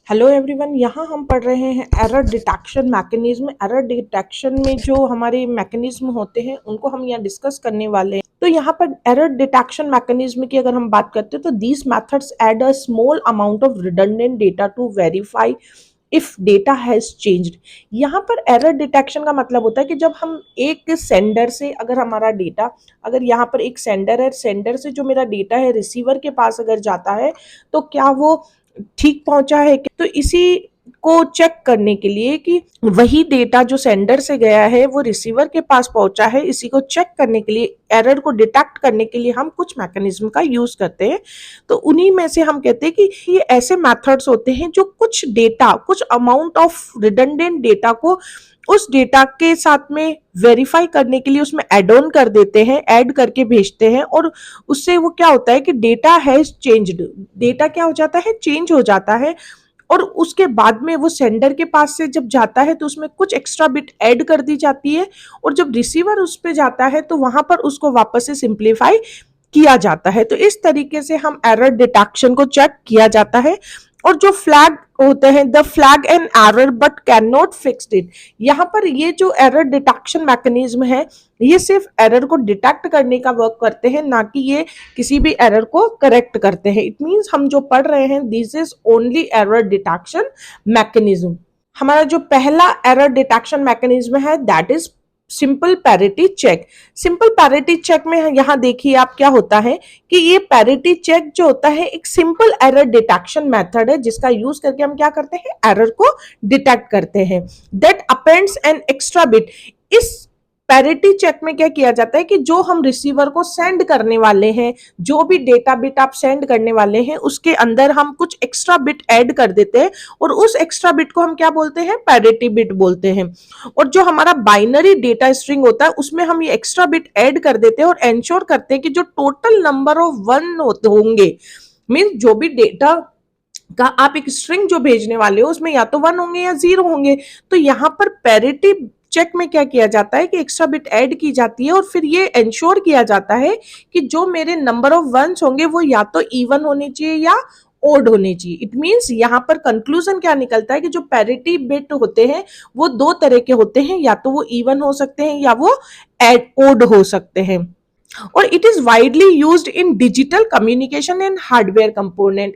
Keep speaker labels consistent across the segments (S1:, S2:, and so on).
S1: Hello everyone, यहाँ हम पढ़ रहे हैं error detection mechanism. Error detection में जो हमारे मैकेनिज्म होते हैं उनको हम यहाँ डिस्कस करने वाले हैं। तो यहाँ पर एरर डिटेक्शन मैकेनिज्म की अगर हम बात करते हैं तो these methods add a small amount of redundant data to verify if data has changed. यहाँ पर एरर डिटेक्शन का मतलब होता है कि जब हम एक सेंडर से अगर हमारा डेटा, अगर यहाँ पर एक सेंडर है, सेंडर से जो मेरा डेटा है रिसीवर के पास अगर जाता है तो क्या वो ठीक पहुंचा है कि, तो इसी को चेक करने के लिए कि वही डेटा जो सेंडर से गया है वो रिसीवर के पास पहुंचा है, इसी को चेक करने के लिए, एरर को डिटेक्ट करने के लिए हम कुछ मैकेनिज्म का यूज करते हैं। तो उन्हीं में से हम कहते हैं कि ये ऐसे मेथड्स होते हैं जो कुछ डेटा, कुछ अमाउंट ऑफ रिडंडेंट डेटा को उस डेटा के साथ में वेरीफाई करने के लिए उसमें एड ऑन कर देते हैं, ऐड करके भेजते हैं, और उससे वो क्या होता है कि डेटा हैज चेंज्ड, डेटा क्या हो जाता है, चेंज हो जाता है। और उसके बाद में वो सेंडर के पास से जब जाता है तो उसमें कुछ एक्स्ट्रा बिट ऐड कर दी जाती है, और जब रिसीवर उस पे जाता है तो वहां पर उसको वापस से सिंप्लीफाई किया जाता है। तो इस तरीके से हम एरर डिटेक्शन को चेक किया जाता है। और जो फ्लैग होते हैं, the flag an error but can not fix it. यहाँ पर ये जो एरर डिटेक्शन मैकेनिज्म है ये सिर्फ एरर को डिटेक्ट करने का वर्क करते हैं, ना कि ये किसी भी एरर को करेक्ट करते हैं। इट मींस हम जो पढ़ रहे हैं this is only error detection mechanism. हमारा जो पहला एरर डिटेक्शन मैकेनिज्म है that is simple parity check. Simple parity check में यहाँ देखिए आप क्या होता है कि ये पैरिटी चेक जो होता है एक सिंपल एरर डिटेक्शन मेथड है जिसका यूज करके हम क्या करते हैं, एरर को डिटेक्ट करते हैं। That happens an extra bit. इस पैरिटी चेक में क्या किया जाता है कि जो हम रिसीवर को सेंड करने वाले हैं, जो भी डेटा बिट आप सेंड करने वाले हैं उसके अंदर हम कुछ एक्स्ट्रा बिट ऐड कर देते हैं, और उस एक्स्ट्रा बिट को हम क्या बोलते हैं, पैरिटी बिट बोलते हैं। और जो हमारा बाइनरी डेटा स्ट्रिंग होता है उसमें हम ये एक्स्ट्रा बिट ऐड कर देते हैं और एंश्योर करते हैं कि जो टोटल नंबर ऑफ वन होंगे, मीन्स जो भी डेटा का आप एक स्ट्रिंग जो भेजने वाले हो उसमें या तो वन होंगे या जीरो होंगे। तो यहाँ पर पैरिटी चेक में क्या किया जाता है कि एक्स्ट्रा बिट ऐड की जाती है और फिर ये इंश्योर किया जाता है कि जो मेरे नंबर ऑफ वंस होंगे वो या तो इवन होने चाहिए या ओड होने चाहिए। इट मींस यहाँ पर कंक्लूजन क्या निकलता है कि जो पैरिटी बिट होते हैं वो दो तरह के होते हैं, या तो वो इवन हो सकते हैं या वो ओड हो सकते हैं। और it is widely used in digital communication and hardware component.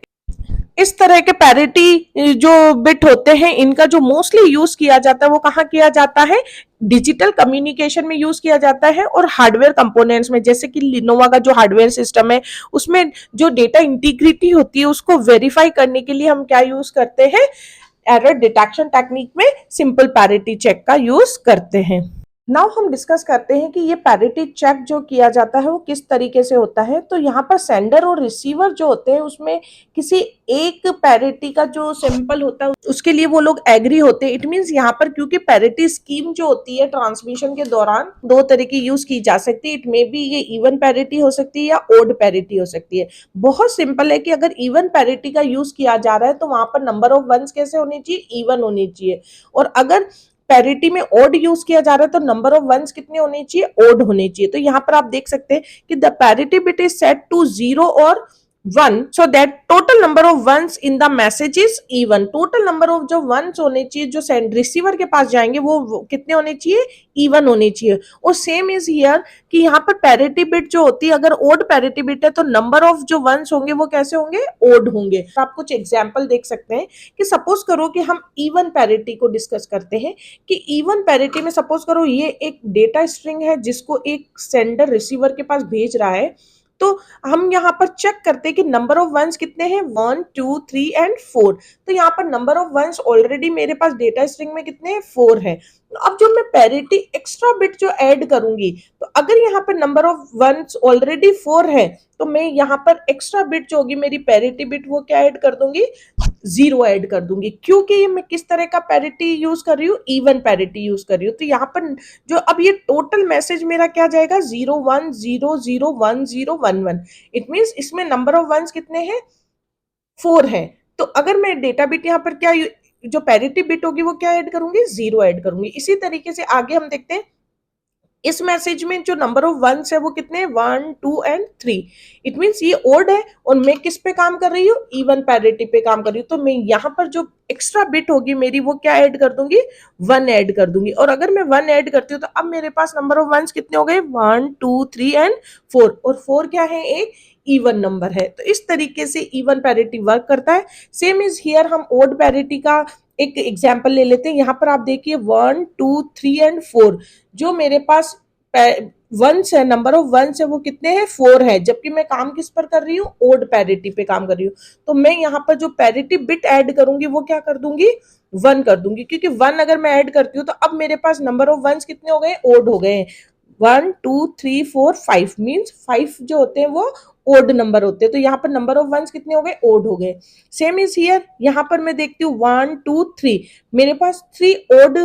S1: इस तरह के पैरिटी जो बिट होते हैं इनका जो मोस्टली यूज किया जाता है वो कहाँ किया जाता है, डिजिटल कम्युनिकेशन में यूज किया जाता है और हार्डवेयर कंपोनेंट्स में, जैसे कि लिनोवा का जो हार्डवेयर सिस्टम है उसमें जो डेटा इंटीग्रिटी होती है उसको वेरीफाई करने के लिए हम क्या यूज करते हैं, एरर डिटेक्शन टेक्निक में सिंपल पैरिटी चेक का यूज करते हैं। नाउ हम डिस्कस करते हैं कि ये पैरिटी चेक जो किया जाता है वो किस तरीके से होता है। तो यहाँ पर सेंडर और रिसीवर जो होते हैं उसमें किसी एक पैरिटी का जो सिंपल होता है उसके लिए वो लोग एग्री होते हैं। इट मींस यहाँ पर क्योंकि पैरिटी स्कीम जो होती है ट्रांसमिशन के दौरान दो तरह की यूज की जा सकती है। इट मे बी ये इवन पैरिटी हो सकती है या ओड पैरिटी हो सकती है। बहुत सिंपल है कि अगर इवन पैरिटी का यूज किया जा रहा है तो वहां पर नंबर ऑफ वंस कैसे होने चाहिए, इवन होने चाहिए। और अगर पैरिटी में ओड यूज किया जा रहा है तो नंबर ऑफ वंस कितने होने चाहिए, ओड होने चाहिए। तो यहाँ पर आप देख सकते हैं कि the parity bit is set to 0 और 1 so that total number of ones in the message is even। Total number of जो वंस होने चाहिए जो सेंड रिसीवर के पास जाएंगे वो कितने होने चाहिए, इवन होने चाहिए। और सेम इज हियर कि यहाँ पर पैरिटी बिट जो होती है अगर ओड पैरिटी बिट है तो नंबर ऑफ जो वंस होंगे वो कैसे होंगे, ओड होंगे। तो आप कुछ एग्जाम्पल देख सकते हैं कि सपोज करो कि हम इवन पैरिटी को डिस्कस करते हैं कि इवन पैरिटी में सपोज करो ये एक डेटा स्ट्रिंग है जिसको एक सेंडर रिसीवर के पास भेज रहा है। तो हम यहाँ पर चेक करते हैं कि नंबर ऑफ वंस कितने हैं, 1 2 3 एंड 4। तो यहाँ पर नंबर ऑफ वंस ऑलरेडी मेरे पास डेटा स्ट्रिंग में कितने हैं, 4 है। अब जो मैं पैरिटी एक्स्ट्रा बिट जो ऐड करूंगी, तो अगर यहाँ पर नंबर ऑफ वंस ऑलरेडी 4 है तो मैं यहाँ पर एक्स्ट्रा बिट जो होगी मेरी पैरिटी बिट वो क्या ऐड कर दूंगी, 0 ऐड कर दूंगी। क्योंकि ये मैं किस तरह का पैरिटी यूज कर रही हूँ, इवन पैरिटी यूज कर रही हूँ। तो यहाँ पर जो अब ये टोटल मैसेज मेरा क्या जाएगा, 0 1 0 0 1 0 1 1। इट मींस इसमें नंबर ऑफ वंस कितने हैं, 4 है। तो अगर मैं डेटा बिट यहाँ पर क्या जो पैरिटी बिट होगी वो क्या ऐड करूंगी, 0 ऐड करूंगी। इसी तरीके से आगे हम देखते हैं इस मैसेज में जो नंबर ऑफ वंस है वो कितने, 1 2 एंड 3। इट मीन्स ये ओड है और मैं किस पे काम कर रही हूँ, इवन पैरिटी पे काम कर रही हूँ। तो मैं यहाँ पर जो एक्स्ट्रा बिट होगी मेरी वो क्या ऐड कर दूंगी, 1 ऐड कर दूंगी। और अगर मैं 1 ऐड करती हूँ तो अब मेरे पास नंबर ऑफ वंस कितने हो गए, 1 2 3 एंड 4। और 4 क्या है, एक इवन नंबर है। तो इस तरीके से इवन पैरिटी वर्क करता है। सेम इज हियर, हम ओड पैरिटी का एक एग्जाम्पल ले लेते हैं। यहाँ पर आप देखिए 1 2 3 एंड 4, जो मेरे पास वंस है, नंबर ऑफ वंस है वो कितने हैं, 4 है। जबकि मैं काम किस पर कर रही हूँ, ओड पैरिटी पे काम कर रही हूँ। तो मैं यहाँ पर जो पैरिटी बिट ऐड करूंगी वो क्या कर दूंगी, 1 कर दूंगी, क्योंकि 1 अगर मैं ऐड करती हूँ तो अब मेरे पास नंबर ऑफ वंस कितने हो गए, ओड हो गए हैं। 1 2 3 4 5 मीन्स 5 जो होते हैं वो ओड नंबर होते हैं। तो यहाँ पर नंबर ऑफ वंस कितने हो गए, ओड हो गए। सेम इज हियर, यहाँ पर मैं देखती हूँ 1 2 3, मेरे पास 3 ओड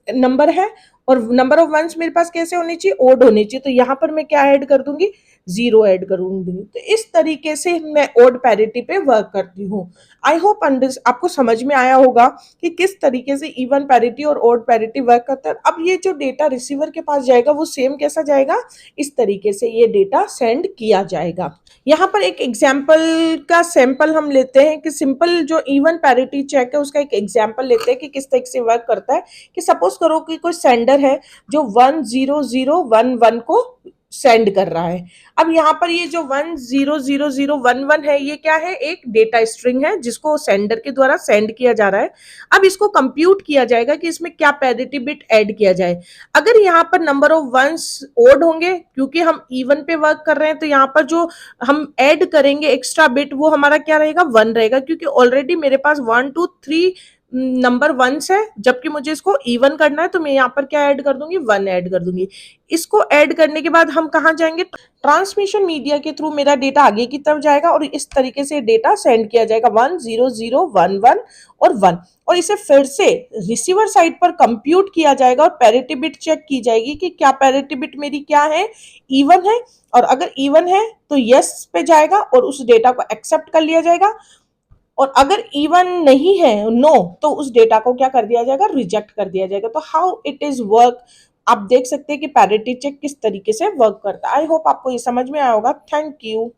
S1: नंबर है और नंबर ऑफ वंस मेरे पास कैसे होनी चाहिए, ओड होनी चाहिए। तो यहाँ पर मैं क्या ऐड कर दूंगी, 0 ऐड करूंगी। तो इस तरीके से मैं ओड पैरिटी पे वर्क करती हूँ। आई होप आपको समझ में आया होगा कि किस तरीके से इवन पैरिटी और ओड पैरिटी वर्क करता है। अब ये जो डेटा रिसीवर के पास जाएगा वो सेम कैसा जाएगा, इस तरीके से ये डेटा सेंड किया जाएगा। यहाँ पर एक एग्जाम्पल का सैंपल हम लेते हैं कि सिंपल जो इवन पैरिटी चेक है उसका एक एग्जाम्पल लेते हैं कि किस तरीके से वर्क करता है। कि सपोज करो कि कोई सेंडर है जो 10011 को सेंड कर रहा है। अब यहाँ पर ये जो 1000011 है ये क्या है, एक डेटा स्ट्रिंग है जिसको सेंडर के द्वारा सेंड किया जा रहा है। अब इसको कंप्यूट किया जाएगा कि इसमें क्या पैरिटी बिट ऐड किया जाए। अगर यहाँ पर नंबर ऑफ वंस ओड होंगे, क्योंकि हम इवन पे वर्क कर रहे हैं, तो यहाँ पर जो हम ऐड करेंगे एक्स्ट्रा बिट वो हमारा क्या रहेगा, 1 रहेगा, क्योंकि ऑलरेडी मेरे पास 1 2 3 नंबर वंस है। जबकि मुझे इसको इवन करना है तो मैं यहाँ पर क्या ऐड कर दूंगी, 1 ऐड कर दूंगी। इसको ऐड करने के बाद हम कहाँ जाएंगे, ट्रांसमिशन मीडिया के थ्रू मेरा डेटा आगे की तरफ जाएगा और इस तरीके से डेटा सेंड किया जाएगा 10011 और 1। और इसे फिर से रिसीवर साइड पर कंप्यूट किया जाएगा और पैरिटी बिट चेक की जाएगी कि क्या पैरिटी बिट मेरी क्या है, इवन है। और अगर इवन है तो यस पे जाएगा और उस डेटा को एक्सेप्ट कर लिया जाएगा। और अगर इवन नहीं है, नो, तो उस डेटा को क्या कर दिया जाएगा, रिजेक्ट कर दिया जाएगा। तो हाउ इट इज वर्क, आप देख सकते हैं कि पैरिटी चेक किस तरीके से वर्क करता है। आई होप आपको ये समझ में आया होगा। Thank you.